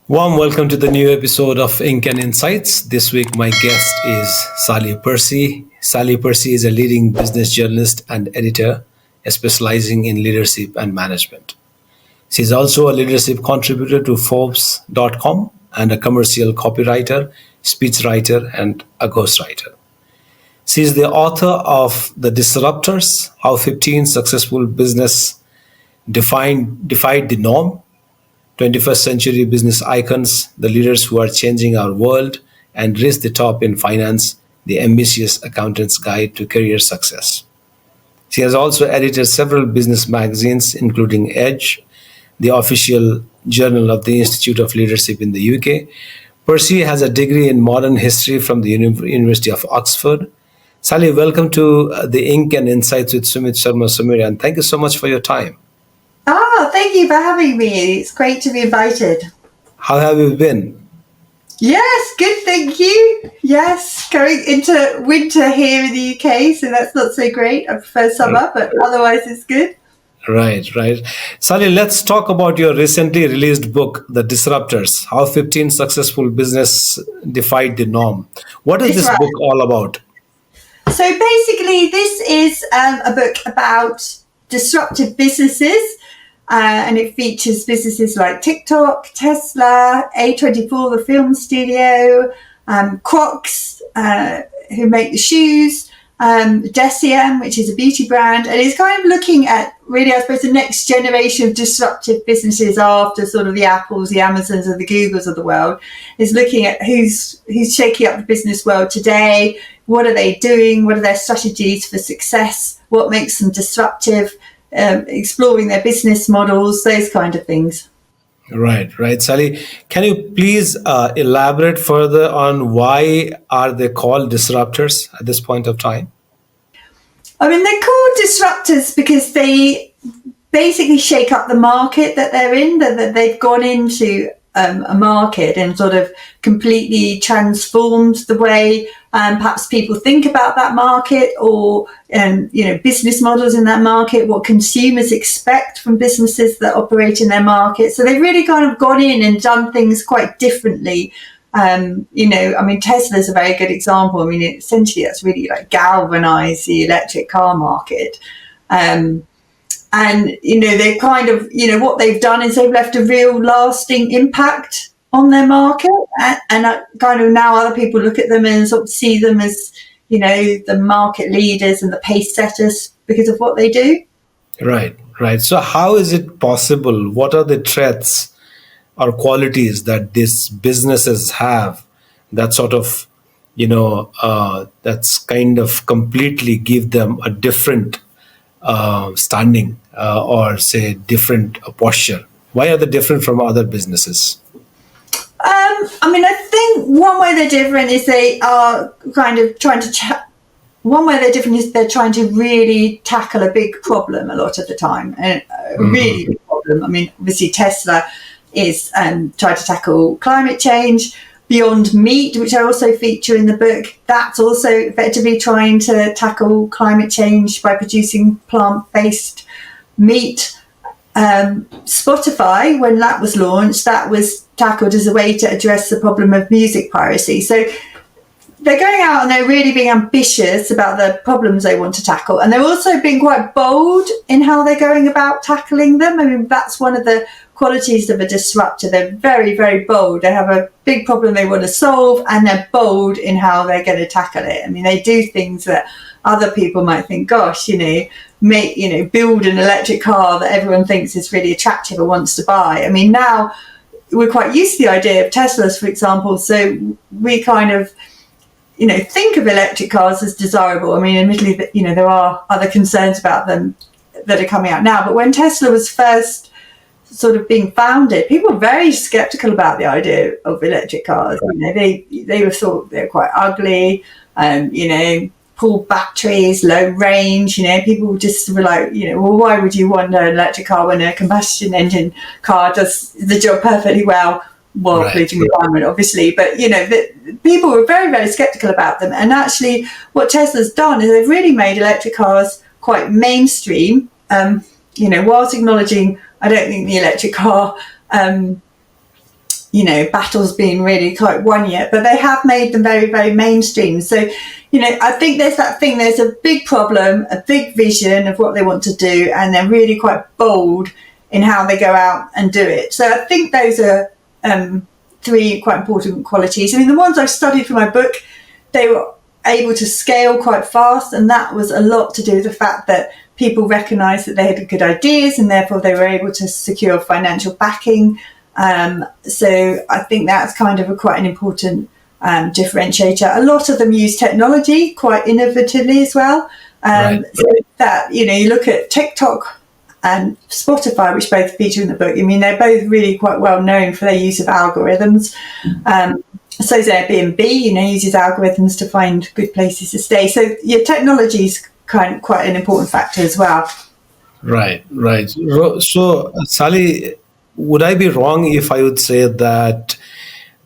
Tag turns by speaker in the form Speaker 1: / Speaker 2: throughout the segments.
Speaker 1: Warm welcome to the new episode of Ink and Insights. This week, my guest is Sally Percy. Sally Percy is a leading business journalist and editor, specializing in leadership and management. She is also a leadership contributor to Forbes.com and a commercial copywriter, speechwriter, and a ghostwriter. She is the author of The Disruptors: How 15 Successful Business Defied the Norm, 21st Century Business Icons, the leaders who are changing our world, and Reach the Top in Finance, the ambitious accountant's guide to career success. She has also edited several business magazines, including Edge, the official journal of the Institute of Leadership in the UK. Percy has a degree in modern history from the University of Oxford. Sally, welcome to the Ink and Insights with Sumit Sharma Sumira, and thank you so much for your time.
Speaker 2: Thank you for having me. It's great to be invited.
Speaker 1: How have you been?
Speaker 2: Yes, good, thank you. Yes, going into winter here in the UK, so that's not so great. I prefer summer, but otherwise it's good.
Speaker 1: Right. Sally, let's talk about your recently released book, The Disruptors: How 15 Successful Business Defied the Norm. What is this book all about?
Speaker 2: So basically, this is a book about disruptive businesses. And it features businesses like TikTok, Tesla, A24, the film studio, Crocs, who make the shoes, Deciem, which is a beauty brand. And it's kind of looking at really, I suppose, the next generation of disruptive businesses after sort of the Apples, the Amazons and the Googles of the world, is looking at who's shaking up the business world today. What are they doing? What are their strategies for success? What makes them disruptive? Exploring their business models, those kind of things.
Speaker 1: Right. Sally, can you please elaborate further on why are they called disruptors at this point of time?
Speaker 2: I mean, they're called disruptors because they basically shake up the market that they're in, that they've gone into a market and sort of completely transformed the way perhaps people think about that market, or business models in that market, what consumers expect from businesses that operate in their market. So they've really kind of gone in and done things quite differently. Tesla's a very good example. I mean, essentially that's really like galvanized the electric car market. They kind of, what they've done is they've left a real lasting impact on their market. And kind of now other people look at them and sort of see them as, the market leaders and the pace setters because of what they do.
Speaker 1: Right. So how is it possible? What are the traits or qualities that these businesses have that sort of, that's kind of completely give them a different standing or say different posture? Why are they different from other businesses?
Speaker 2: I think one way they're different is they are kind of trying to one way they're different is they're trying to really tackle a big problem a lot of the time, and a really big problem. I mean, obviously Tesla is trying to tackle climate change. Beyond Meat, which I also feature in the book, that's also effectively trying to tackle climate change by producing plant-based meat. Spotify, when that was launched, that was tackled as a way to address the problem of music piracy. So they're going out and they're really being ambitious about the problems they want to tackle. And they're also being quite bold in how they're going about tackling them. I mean, that's one of the qualities of a disruptor. They're very, very bold. They have a big problem they want to solve, and they're bold in how they're going to tackle it. I mean, they do things that other people might think, gosh, build an electric car that everyone thinks is really attractive and wants to buy. I mean, now we're quite used to the idea of Teslas, for example. So we kind of, think of electric cars as desirable. I mean, admittedly, there are other concerns about them that are coming out now. But when Tesla was first sort of being founded, people were very skeptical about the idea of electric cars. They were thought they were quite ugly, poor batteries, low range. People just were like, well, why would you want an electric car when a combustion engine car does the job perfectly well? Well, polluting the environment, obviously, but people were very, very skeptical about them. And actually, what Tesla's done is they've really made electric cars quite mainstream. Whilst acknowledging, I don't think the electric car battles being really quite won yet, but they have made them very, very mainstream. So, I think there's that thing, there's a big problem, a big vision of what they want to do, and they're really quite bold in how they go out and do it. So I think those are three quite important qualities. I mean, the ones I've studied for my book, they were able to scale quite fast, and that was a lot to do with the fact that people recognised that they had good ideas, and therefore they were able to secure financial backing. So I think that's kind of quite an important differentiator. A lot of them use technology quite innovatively as well.
Speaker 1: Right.
Speaker 2: So that, you look at TikTok and Spotify, which both feature in the book. I mean, they're both really quite well known for their use of algorithms. So is Airbnb, uses algorithms to find good places to stay. So your technology is quite an important factor as well.
Speaker 1: Right. So, Sally, would I be wrong if I would say that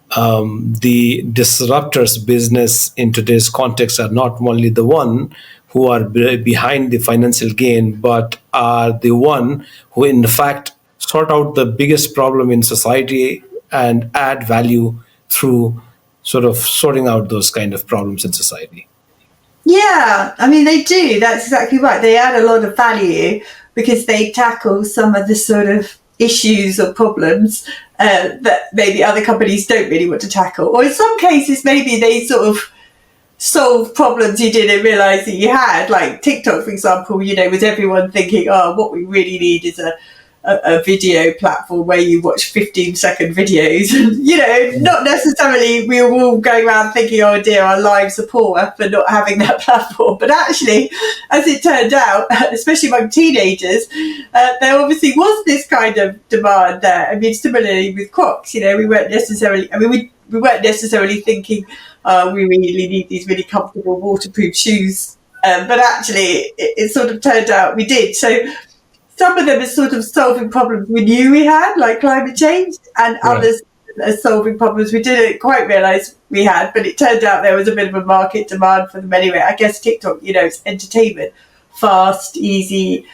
Speaker 1: the disruptors business in today's context are not only the one who are behind the financial gain, but are the one who in fact sort out the biggest problem in society and add value through sort of sorting out those kind of problems in society?
Speaker 2: Yeah, I mean, they do. That's exactly right. They add a lot of value because they tackle some of the sort of issues or problems that maybe other companies don't really want to tackle. Or in some cases, maybe they sort of solve problems you didn't realise that you had. Like TikTok, for example, with everyone thinking, oh, what we really need is a video platform where you watch 15-second videos. Not necessarily we were all going around thinking, oh dear, our lives are poor for not having that platform. But actually, as it turned out, especially among teenagers, there obviously was this kind of demand there. I mean, similarly with Crocs, we weren't necessarily, we weren't necessarily thinking, we really need these really comfortable waterproof shoes. But actually, it sort of turned out we did. So some of them are sort of solving problems we knew we had, like climate change, and others are solving problems we didn't quite realise we had, but it turned out there was a bit of a market demand for them anyway. I guess TikTok, it's entertainment, fast, easy,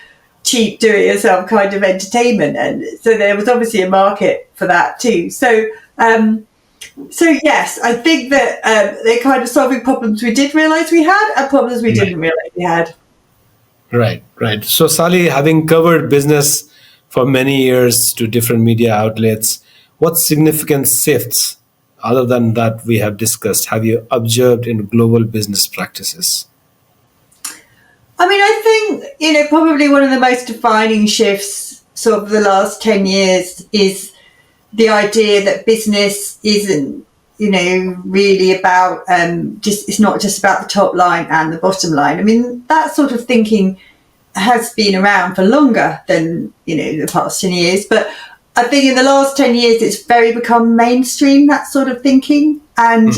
Speaker 2: cheap, do-it-yourself kind of entertainment, and so there was obviously a market for that too. So yes, I think that they're kind of solving problems we did realise we had and problems we didn't realise we had.
Speaker 1: Right. So, Sally, having covered business for many years to different media outlets, what significant shifts, other than that we have discussed, have you observed in global business practices?
Speaker 2: I mean, I think, probably one of the most defining shifts sort of the last 10 years is the idea that business isn't, really about it's not just about the top line and the bottom line. I mean, that sort of thinking has been around for longer than, the past 10 years. But I think in the last 10 years, it's very become mainstream, that sort of thinking. And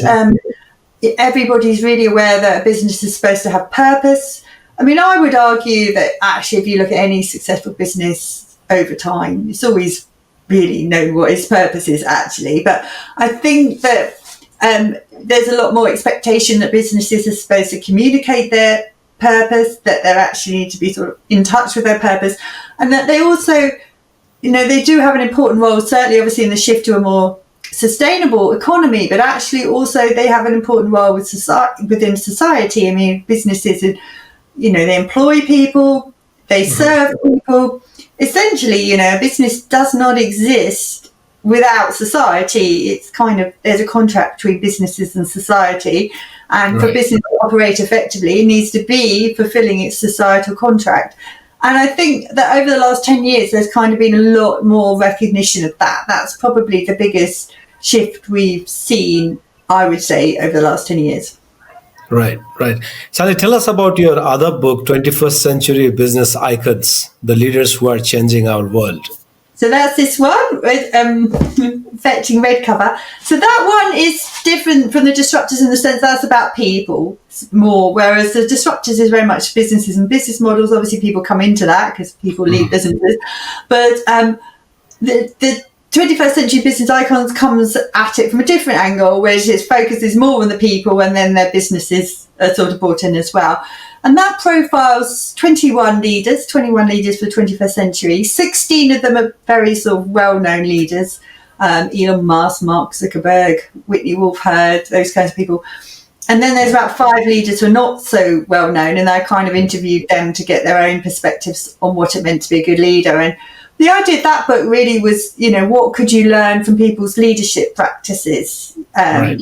Speaker 2: everybody's really aware that a business is supposed to have purpose. I mean, I would argue that actually, if you look at any successful business over time, it's always really know what its purpose is actually. But I think that there's a lot more expectation that businesses are supposed to communicate their purpose, that they actually need to be sort of in touch with their purpose, and that they also, they do have an important role, certainly obviously in the shift to a more sustainable economy, but actually also they have an important role within society. I mean, businesses, they employ people, they serve people. Essentially, a business does not exist without society. It's kind of, there's a contract between businesses and society, and for business to operate effectively, it needs to be fulfilling its societal contract. And I think that over the last 10 years, there's kind of been a lot more recognition of that. That's probably the biggest shift we've seen, I would say, over the last 10 years.
Speaker 1: Right. Sally, tell us about your other book, 21st Century Business Icons, the leaders who are changing our world.
Speaker 2: So that's this one with fetching red cover. So that one is different from the disruptors in the sense that's about people more, whereas the disruptors is very much businesses and business models. Obviously, people come into that because people leave businesses. But the 21st Century Business Icons comes at it from a different angle, whereas its focus is more on the people and then their businesses are sort of brought in as well. And that profiles 21 leaders for the 21st century. 16 of them are very sort of well-known leaders. Elon Musk, Mark Zuckerberg, Whitney Wolf Herd, those kinds of people. And then there's about 5 leaders who are not so well known, and I kind of interviewed them to get their own perspectives on what it meant to be a good leader. And the idea of that book really was, what could you learn from people's leadership practices?
Speaker 1: Right.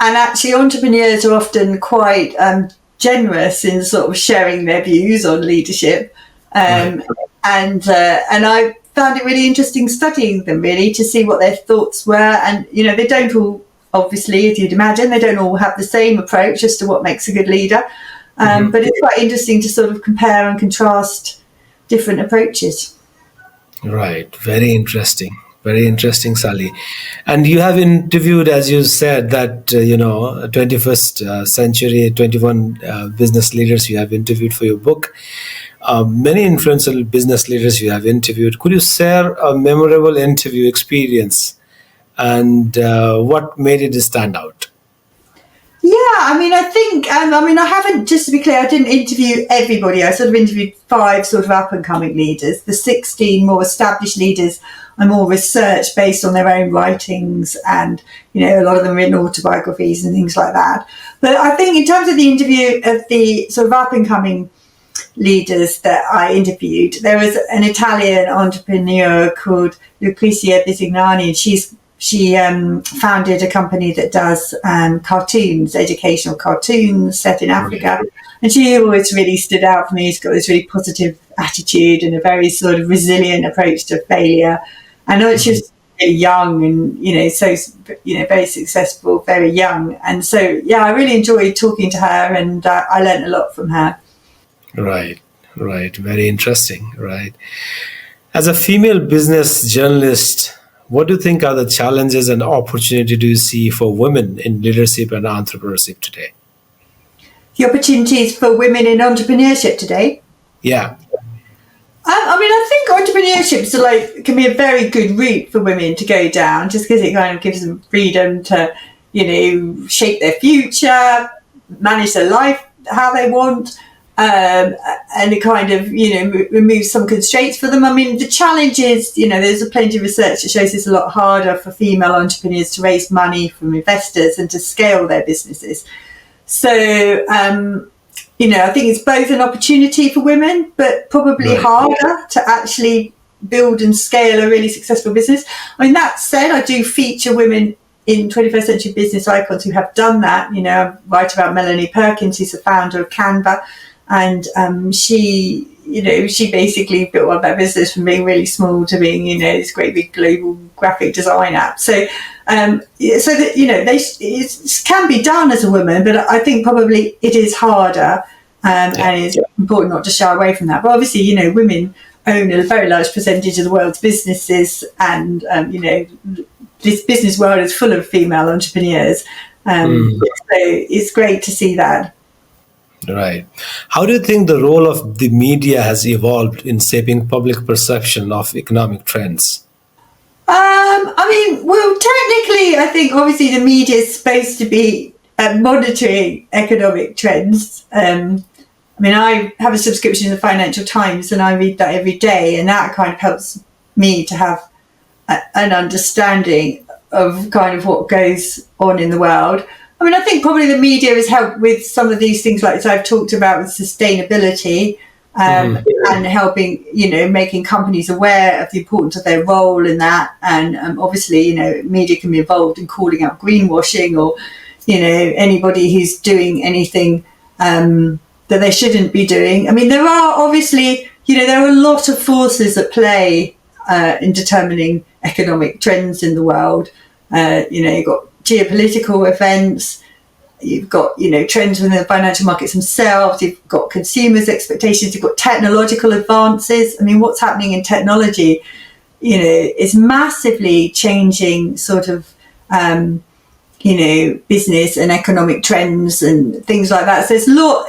Speaker 2: And actually, entrepreneurs are often quite generous in sort of sharing their views on leadership. And I found it really interesting studying them, really, to see what their thoughts were. And, they don't all, obviously, as you'd imagine, they don't all have the same approach as to what makes a good leader. But it's quite interesting to sort of compare and contrast different approaches.
Speaker 1: Right. Very interesting. Very interesting, Sally. And you have interviewed, as you said, that, 21st century, 21 business leaders you have interviewed for your book. Many influential business leaders you have interviewed. Could you share a memorable interview experience and what made it stand out?
Speaker 2: Yeah, I think, I haven't, just to be clear, I didn't interview everybody. I sort of interviewed 5 sort of up-and-coming leaders. The 16 more established leaders are more research based on their own writings, and, a lot of them written autobiographies and things like that. But I think in terms of the interview of the sort of up-and-coming leaders that I interviewed, there was an Italian entrepreneur called Lucrezia Bisignani, and she founded a company that does cartoons, educational cartoons set in Africa. And she always really stood out for me. She's got this really positive attitude and a very sort of resilient approach to failure. I know she's really young and, very successful, very young. And so, I really enjoyed talking to her, and I learned a lot from her.
Speaker 1: Right. Very interesting. Right. As a female business journalist, what do you think are the challenges and opportunity do you see for women in leadership and entrepreneurship today?
Speaker 2: The opportunities for women in entrepreneurship today?
Speaker 1: Yeah.
Speaker 2: I think entrepreneurship can be a very good route for women to go down, just because it kind of gives them freedom to, shape their future, manage their life how they want. And it kind of, removes some constraints for them. The challenge is, there's plenty of research that shows it's a lot harder for female entrepreneurs to raise money from investors and to scale their businesses. So, I think it's both an opportunity for women, but probably harder to actually build and scale a really successful business. That said, I do feature women in 21st century business icons who have done that. I write about Melanie Perkins, who's the founder of Canva. And she basically built up that business from being really small to being, this great big global graphic design app. So, it can be done as a woman, but I think probably it is harder, and it's important not to shy away from that. But obviously, women own a very large percentage of the world's businesses, and this business world is full of female entrepreneurs. So it's great to see that.
Speaker 1: Right. How do you think the role of the media has evolved in shaping public perception of economic trends?
Speaker 2: Technically, I think obviously the media is supposed to be monitoring economic trends. I have a subscription to the Financial Times, and I read that every day, and that kind of helps me to have an understanding of kind of what goes on in the world. I think probably the media has helped with some of these things, like I've talked about with sustainability, and helping, making companies aware of the importance of their role in that. And obviously, media can be involved in calling out greenwashing or, anybody who's doing anything that they shouldn't be doing. There are obviously, there are a lot of forces at play in determining economic trends in the world. You've got geopolitical events, you've got trends within the financial markets themselves, you've got consumers' expectations, you've got technological advances. What's happening in technology is massively changing sort of business and economic trends and things like that. So there's a lot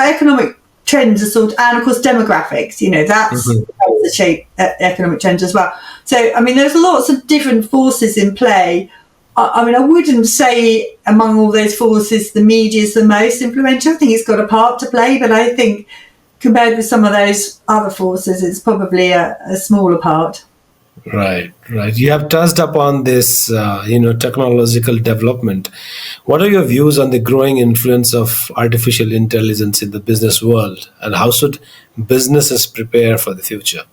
Speaker 2: economic trends are sort of, and of course demographics, that's the shape economic trends as well. So there's lots of different forces in play. I wouldn't say among all those forces the media is the most influential. I think it's got a part to play, but I think compared with some of those other forces, it's probably a smaller part.
Speaker 1: Right, right. You have touched upon this, technological development. What are your views on the growing influence of artificial intelligence in the business world, and how should businesses prepare for the future?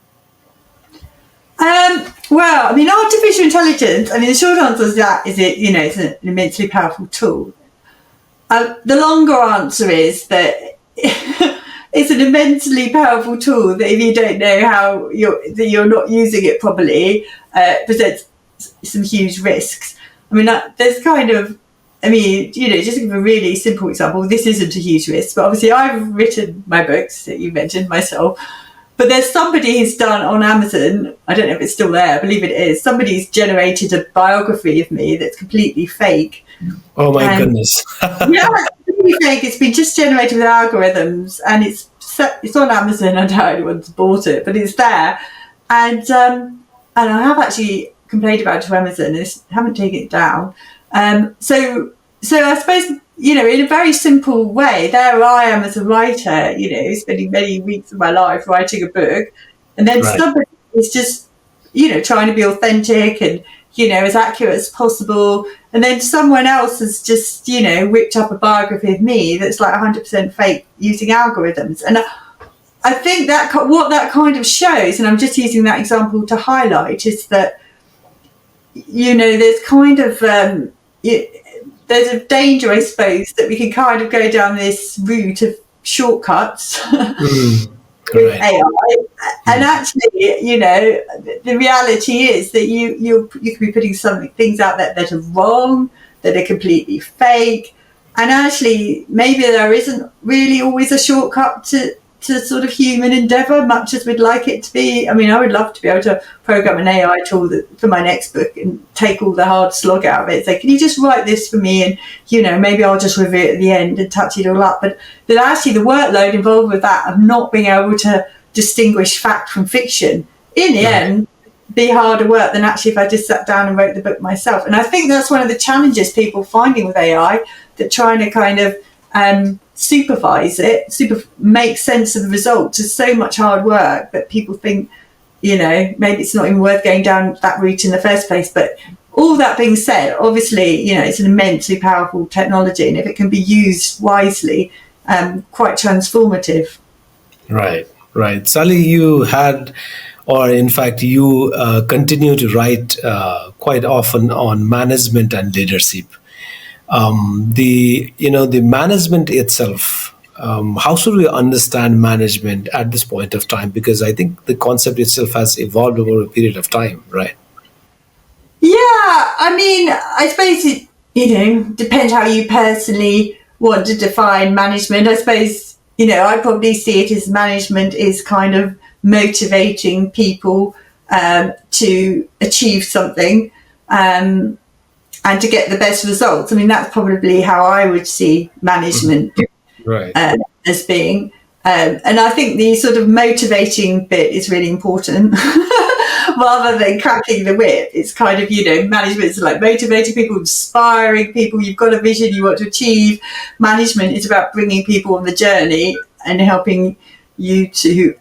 Speaker 2: Well, I mean, artificial intelligence, I mean, the short answer is that is it, it's an immensely powerful tool. The longer answer is that it's an immensely powerful tool that if you don't know how you're not using it properly, presents some huge risks. I mean, there's kind of, I mean, just to give a really simple example, this isn't a huge risk, but obviously I've written my books that you mentioned myself. But there's somebody who's done on Amazon, I don't know if it's still there, I believe it is, somebody's generated a biography of me that's completely fake.
Speaker 1: Oh my goodness.
Speaker 2: Yeah, it's completely fake. It's been just generated with algorithms, and it's on Amazon. I doubt anyone's bought it, but it's there. And I have actually complained about it to Amazon. I haven't taken it down. So I suppose, in a very simple way, there I am as a writer, spending many weeks of my life writing a book, and then
Speaker 1: Right.
Speaker 2: somebody is just, trying to be authentic and, as accurate as possible. And then someone else has just, whipped up a biography of me that's like 100% fake using algorithms. And I think that what that kind of shows, and I'm just using that example to highlight, is that, there's kind of, there's a danger, I suppose, that we can kind of go down this route of shortcuts with
Speaker 1: Right.
Speaker 2: AI. And actually, the reality is that you can be putting things out there that are wrong, that are completely fake. And actually, maybe there isn't really always a shortcut to sort of human endeavour, much as we'd like it to be. I mean, I would love to be able to program an AI tool for my next book and take all the hard slog out of it. Say, can you just write this for me? And, maybe I'll just review it at the end and touch it all up. But actually the workload involved with that of not being able to distinguish fact from fiction, in the end, be harder work than actually if I just sat down and wrote the book myself. And I think that's one of the challenges people finding with AI, that trying to kind of supervise it, make sense of the results is so much hard work that people think, maybe it's not even worth going down that route in the first place. But all that being said, obviously, it's an immensely powerful technology, and if it can be used wisely, quite transformative.
Speaker 1: Right, right. Sally, you had, or in fact, you continue to write quite often on management and leadership. The management itself. How should we understand management at this point of time? Because I think the concept itself has evolved over a period of time, right?
Speaker 2: Yeah, I mean, I suppose it, depends how you personally want to define management. I suppose, I probably see it as management is kind of motivating people to achieve something and to get the best results. I mean, that's probably how I would see management
Speaker 1: Right.
Speaker 2: as being. And I think the sort of motivating bit is really important. Rather than cracking the whip, it's kind of, management is like motivating people, inspiring people. You've got a vision you want to achieve. Management is about bringing people on the journey and helping you to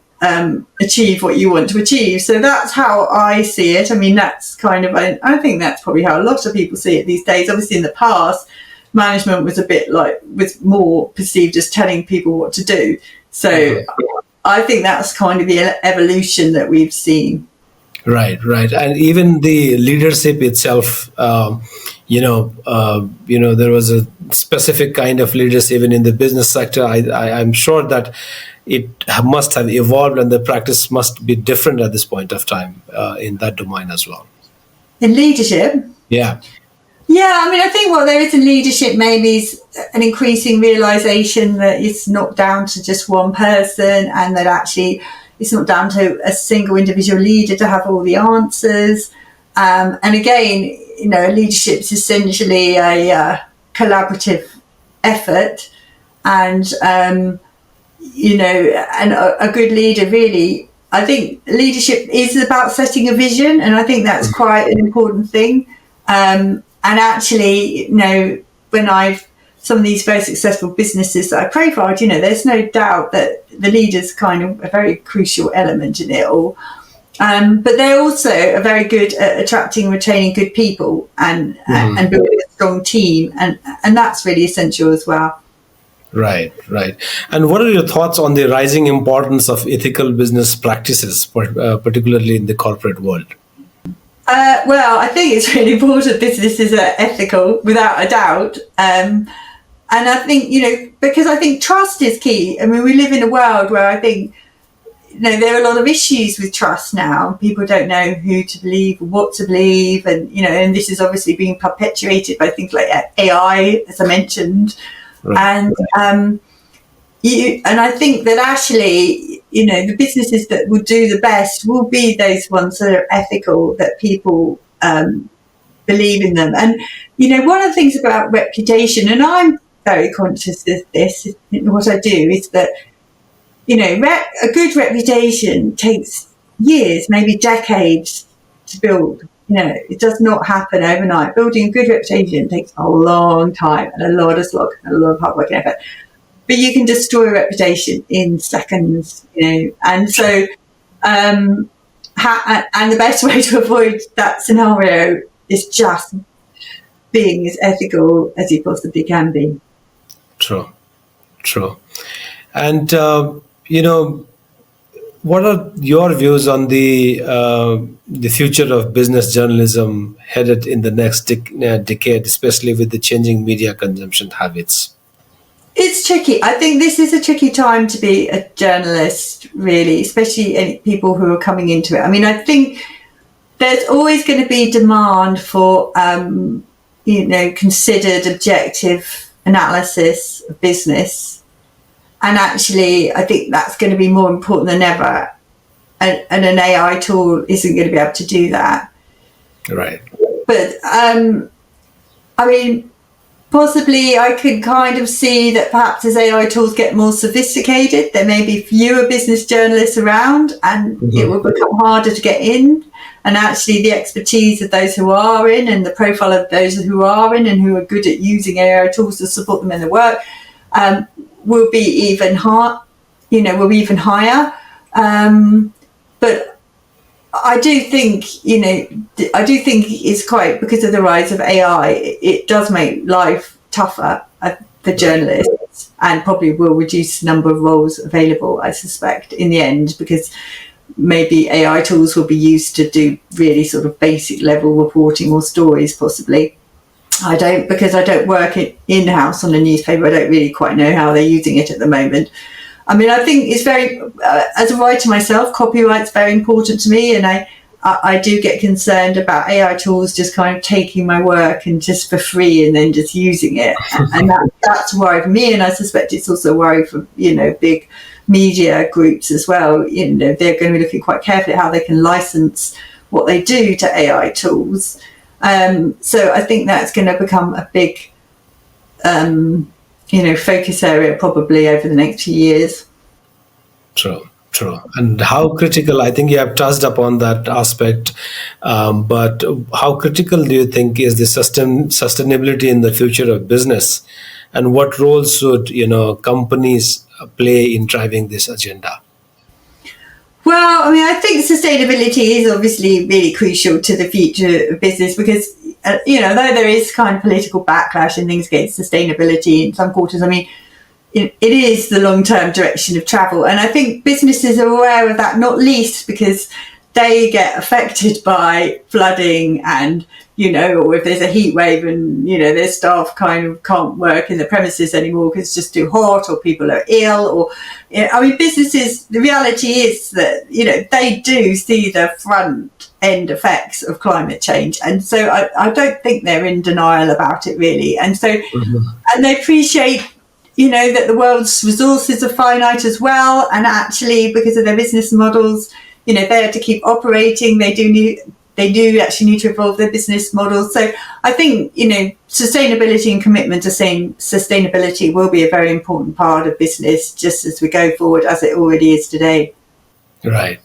Speaker 2: achieve what you want to achieve. So that's how I see it. I mean, that's kind of, I think that's probably how a lot of people see it these days. Obviously, in the past, management was was more perceived as telling people what to do. So I think that's kind of the evolution that we've seen.
Speaker 1: Right, right, and even the leadership itself. There was a specific kind of leadership even in the business sector. I'm sure that it must have evolved, and the practice must be different at this point of time in that domain as well.
Speaker 2: In leadership?
Speaker 1: Yeah.
Speaker 2: Yeah, I mean, I think what there is in leadership maybe is an increasing realisation that it's not down to just one person, and that actually it's not down to a single individual leader to have all the answers. And again, leadership is essentially a collaborative effort, and and a good leader really. I think leadership is about setting a vision, and I think that's quite an important thing. And actually, when some of these very successful businesses that I profiled, there's no doubt that the leader's kind of a very crucial element in it all. But they're also very good at attracting and retaining good people and building a strong team, and that's really essential as well.
Speaker 1: Right, right. And what are your thoughts on the rising importance of ethical business practices, particularly in the corporate world?
Speaker 2: Well, I think it's really important businesses are ethical, without a doubt. And I think, because I think trust is key. I mean, we live in a world where I think, there are a lot of issues with trust now. People don't know who to believe, what to believe. And, and this is obviously being perpetuated by things like AI, as I mentioned. Right. And I think that actually, the businesses that will do the best will be those ones that are ethical, that people believe in them. And, one of the things about reputation, and I'm very conscious of this, what I do is that, a good reputation takes years, maybe decades to build. It does not happen overnight. Building a good reputation takes a long time and a lot of slog and a lot of hard work and effort. But you can destroy a reputation in seconds, And so, and the best way to avoid that scenario is just being as ethical as you possibly can be.
Speaker 1: True. And, what are your views on the future of business journalism headed in the next decade, especially with the changing media consumption habits?
Speaker 2: It's tricky. I think this is a tricky time to be a journalist, really, especially people who are coming into it. I mean, I think there's always going to be demand for, considered objective analysis of business. And actually, I think that's going to be more important than ever. And an AI tool isn't going to be able to do that.
Speaker 1: Right.
Speaker 2: But, I mean, possibly I could kind of see that perhaps as AI tools get more sophisticated, there may be fewer business journalists around, and it will become harder to get in. And actually the expertise of those who are in, and the profile of those who are in and who are good at using AI tools to support them in their work, will be even higher. But I do think, it's quite, because of the rise of AI, it does make life tougher for journalists, and probably will reduce the number of roles available, I suspect, in the end, because maybe AI tools will be used to do really sort of basic level reporting or stories, possibly. Because I don't work in-house on a newspaper, I don't really quite know how they're using it at the moment. I mean, I think it's very, as a writer myself, copyright's very important to me, and I do get concerned about AI tools just kind of taking my work and just for free and then just using it. And that's a worry for me, and I suspect it's also a worry for, big media groups as well. They're going to be looking quite carefully at how they can license what they do to AI tools. So I think that's going to become a big, focus area probably over the next few years.
Speaker 1: True. And how critical, I think you have touched upon that aspect, but how critical do you think is the sustainability in the future of business, and what role should, companies play in driving this agenda?
Speaker 2: Well, I mean, I think sustainability is obviously really crucial to the future of business because, though there is kind of political backlash and things against sustainability in some quarters, I mean, it is the long-term direction of travel. And I think businesses are aware of that, not least because they get affected by flooding and, or if there's a heat wave and, their staff kind of can't work in the premises anymore because it's just too hot or people are ill or, businesses, the reality is that, they do see the front end effects of climate change. And so I don't think they're in denial about it really. And so, and they appreciate, that the world's resources are finite as well. And actually, because of their business models, they have to keep operating. They do actually need to evolve their business models. So I think, sustainability and commitment to sustainability will be a very important part of business just as we go forward, as it already is today.
Speaker 1: Right.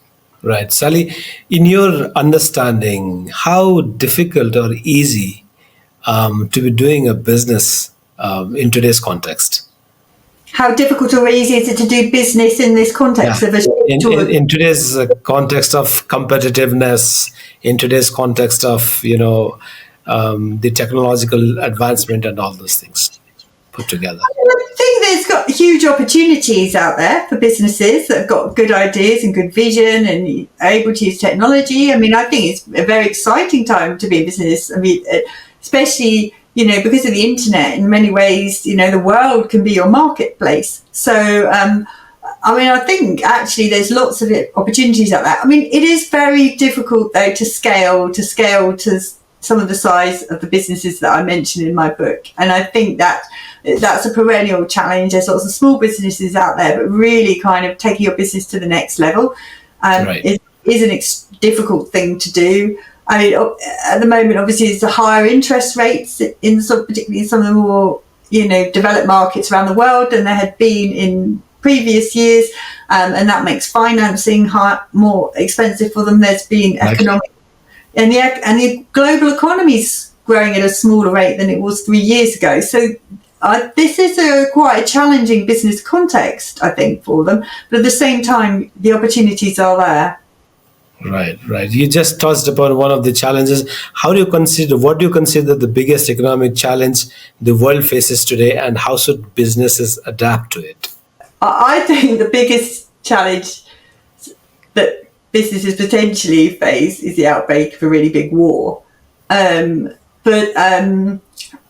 Speaker 1: Sally, in your understanding, how difficult or easy to be doing a business in today's context?
Speaker 2: how difficult or easy is it to do business in this context
Speaker 1: Yeah.
Speaker 2: of a
Speaker 1: In today's context of competitiveness, in today's context of, the technological advancement and all those things put together.
Speaker 2: I think there's got huge opportunities out there for businesses that have got good ideas and good vision and are able to use technology. I mean, I think it's a very exciting time to be in business. I mean, especially, because of the internet, in many ways, the world can be your marketplace. So, I think actually there's lots of opportunities out there. I mean, it is very difficult though to scale to some of the size of the businesses that I mentioned in my book. And I think that's a perennial challenge. There's lots of small businesses out there, but really kind of taking your business to the next level is a difficult thing to do. I mean, at the moment, obviously, it's the higher interest rates particularly in some of the more, developed markets around the world than there had been in previous years. And that makes financing more expensive for them. There's been economic, and the global economy is growing at a smaller rate than it was 3 years ago. So this is quite a challenging business context, I think, for them. But at the same time, the opportunities are there.
Speaker 1: Right. You just touched upon one of the challenges. What do you consider the biggest economic challenge the world faces today, and how should businesses adapt to it?
Speaker 2: I think the biggest challenge that businesses potentially face is the outbreak of a really big war. And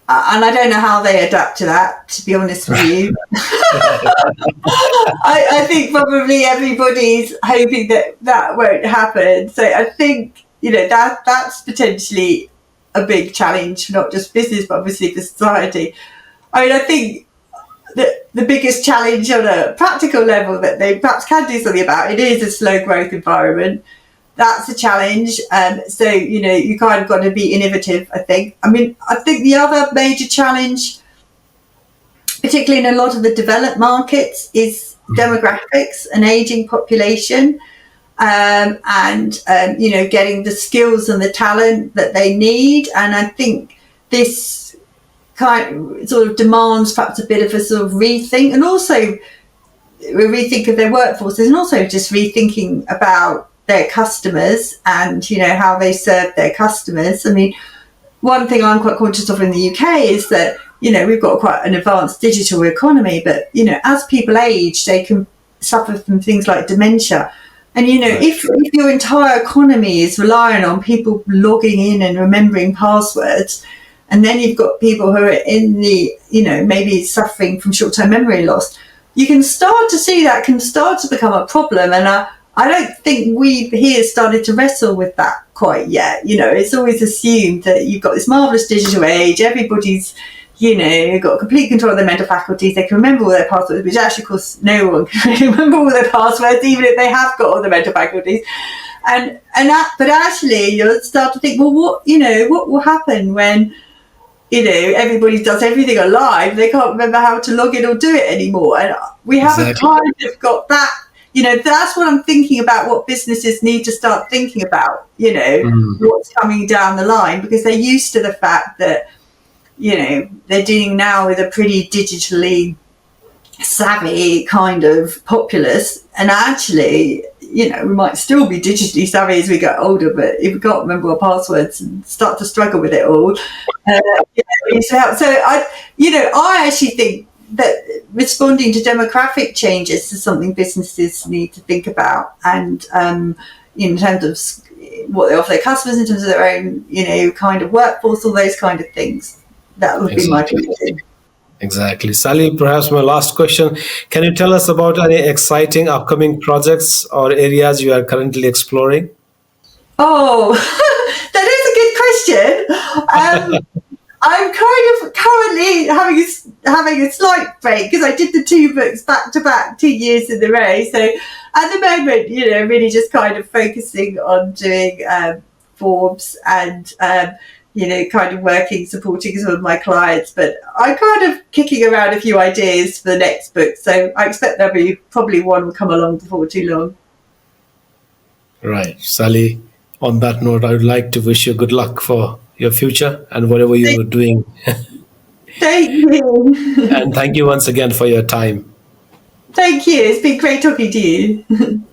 Speaker 2: I don't know how they adapt to that, to be honest with you. I think probably everybody's hoping that won't happen. So I think, that's potentially a big challenge, not just business, but obviously for society. I mean, I think that the biggest challenge on a practical level that they perhaps can do something about, it is a slow growth environment. That's a challenge. So, you kind of got to be innovative, I think. I mean, I think the other major challenge, particularly in a lot of the developed markets, is demographics, an aging population, and getting the skills and the talent that they need. And I think this kind of sort of demands perhaps a bit of a sort of rethink, and also a rethink of their workforces, and also just rethinking about their customers and how they serve their customers. I mean, one thing I'm quite conscious of in the UK is that we've got quite an advanced digital economy, but as people age, they can suffer from things like dementia. And if your entire economy is relying on people logging in and remembering passwords, and then you've got people who are in the maybe suffering from short-term memory loss, you can start to see that can start to become a problem. And I don't think we've here started to wrestle with that quite yet. It's always assumed that you've got this marvellous digital age, everybody's, got complete control of their mental faculties, they can remember all their passwords, which actually, of course, no one can remember all their passwords, even if they have got all the mental faculties. But actually, you'll start to think, well, what will happen when, everybody does everything online, they can't remember how to log in or do it anymore. And we haven't kind of got that. That's what I'm thinking about, what businesses need to start thinking about, what's coming down the line, because they're used to the fact that, they're dealing now with a pretty digitally savvy kind of populace. And actually, we might still be digitally savvy as we get older, but if we can't remember our passwords and start to struggle with it all, we need some help. So I actually think that responding to demographic changes is something businesses need to think about, and in terms of what they offer their customers, in terms of their own, kind of workforce, all those kind of things. That would be my opinion.
Speaker 1: Exactly. Sally, perhaps my last question. Can you tell us about any exciting upcoming projects or areas you are currently exploring?
Speaker 2: Oh, that is a good question. I'm kind of currently having a slight break because I did the 2 books back to back 2 years in a row. So at the moment, really just kind of focusing on doing Forbes and, kind of supporting some of my clients. But I'm kind of kicking around a few ideas for the next book. So I expect there'll be probably one will come along before too long.
Speaker 1: Right. Sally, on that note, I would like to wish you good luck for your future and whatever you are doing.
Speaker 2: Thank you.
Speaker 1: And thank you once again for your time.
Speaker 2: Thank you. It's been great talking to you.